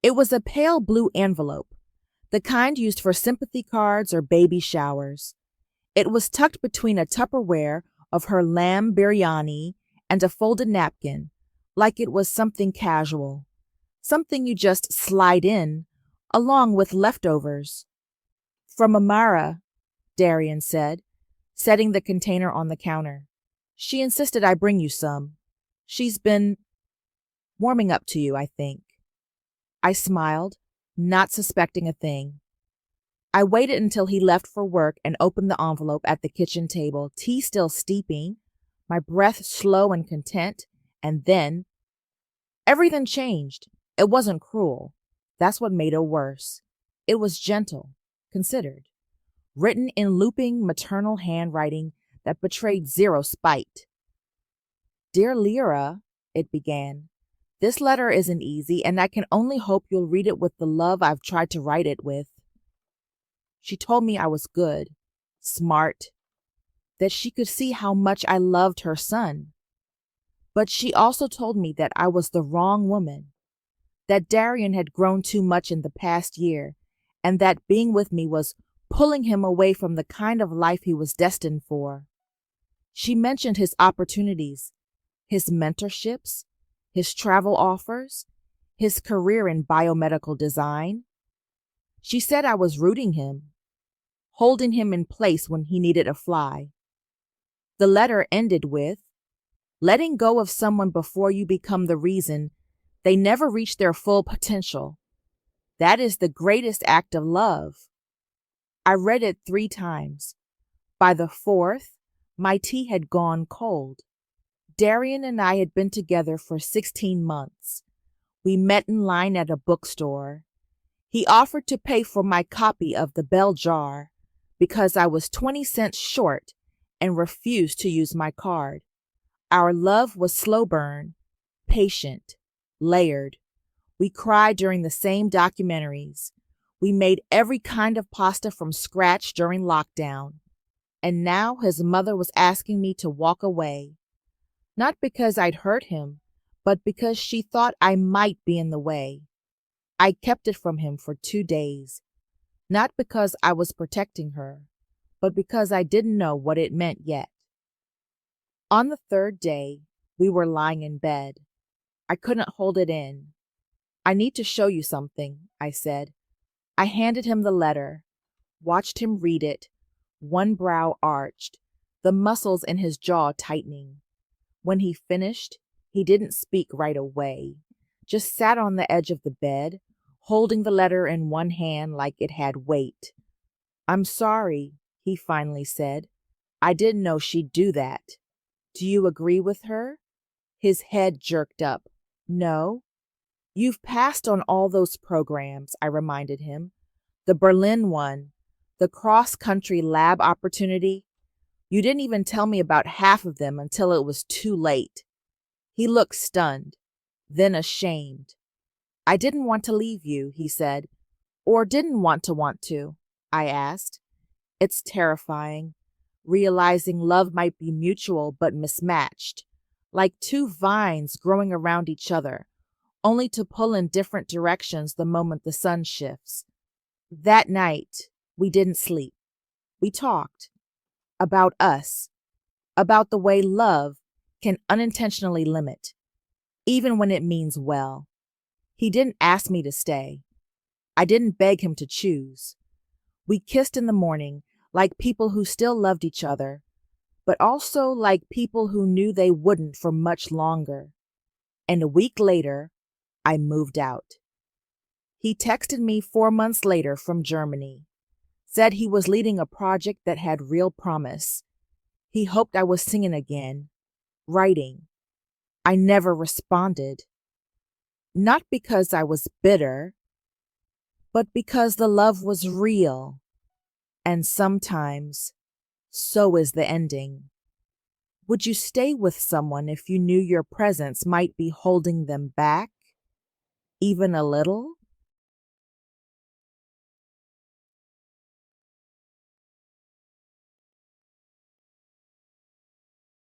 It was a pale blue envelope, the kind used for sympathy cards or baby showers. It was tucked between a Tupperware of her lamb biryani and a folded napkin, like it was something casual, something you just slide in, along with leftovers. From Amara, Darian said, setting the container on the counter. She insisted I bring you some. She's been warming up to you, I think. I smiled, not suspecting a thing. I waited until he left for work and opened the envelope at the kitchen table, tea still steeping, my breath slow and content, and then everything changed. It wasn't cruel. That's what made it worse. It was gentle, considered, written in looping maternal handwriting that betrayed zero spite. Dear Lyra, it began, this letter isn't easy, and I can only hope you'll read it with the love I've tried to write it with. She told me I was good, smart, that she could see how much I loved her son. But she also told me that I was the wrong woman, that Darian had grown too much in the past year, and that being with me was pulling him away from the kind of life he was destined for. She mentioned his opportunities, his mentorships, his travel offers, his career in biomedical design. She said I was rooting him, holding him in place when he needed a fly. The letter ended with, letting go of someone before you become the reason they never reach their full potential. That is the greatest act of love. I read it 3 times. By the 4th, my tea had gone cold. Darian and I had been together for 16 months. We met in line at a bookstore. He offered to pay for my copy of The Bell Jar because I was 20 cents short and refused to use my card. Our love was slow burn, patient, layered. We cried during the same documentaries. We made every kind of pasta from scratch during lockdown. And now his mother was asking me to walk away. Not because I'd hurt him, but because she thought I might be in the way. I kept it from him for 2 days. Not because I was protecting her, but because I didn't know what it meant yet. On the 3rd day, we were lying in bed. I couldn't hold it in. I need to show you something, I said. I handed him the letter, watched him read it, one brow arched, the muscles in his jaw tightening. When he finished, he didn't speak right away, just sat on the edge of the bed, holding the letter in one hand like it had weight. I'm sorry, he finally said. I didn't know she'd do that. Do you agree with her? His head jerked up. No. You've passed on all those programs, I reminded him. The Berlin one, the cross-country lab opportunity. You didn't even tell me about half of them until it was too late. He looked stunned, then ashamed. I didn't want to leave you, he said. Or didn't want to, I asked. It's terrifying, realizing love might be mutual but mismatched, like 2 vines growing around each other, only to pull in different directions the moment the sun shifts. That night, we didn't sleep. We talked about us, about the way love can unintentionally limit, even when it means well. He didn't ask me to stay. I didn't beg him to choose. We kissed in the morning like people who still loved each other, but also like people who knew they wouldn't for much longer. And a week later, I moved out. He texted me 4 months later from Germany, said he was leading a project that had real promise. He hoped I was singing again, writing. I never responded. Not because I was bitter, but because the love was real. And sometimes, so is the ending. Would you stay with someone if you knew your presence might be holding them back, even a little?